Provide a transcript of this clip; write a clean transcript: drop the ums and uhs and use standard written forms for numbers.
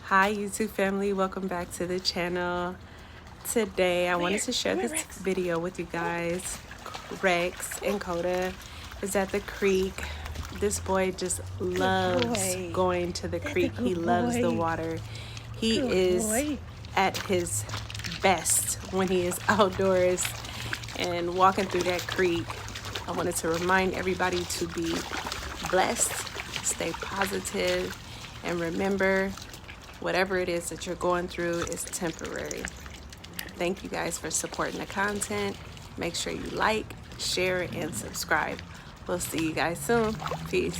Hi YouTube family, welcome back to the channel. Today I wanted to share this video with you guys. Rex and Coda is at the creek. This boy just loves going to the creek. He loves the water. He is at his best when he is outdoors and walking through that creek. I wanted to remind everybody to be blessed, stay positive, and remember, whatever it is that you're going through is temporary. Thank you guys for supporting the content. Make sure you like, share, and subscribe. We'll see you guys soon. Peace.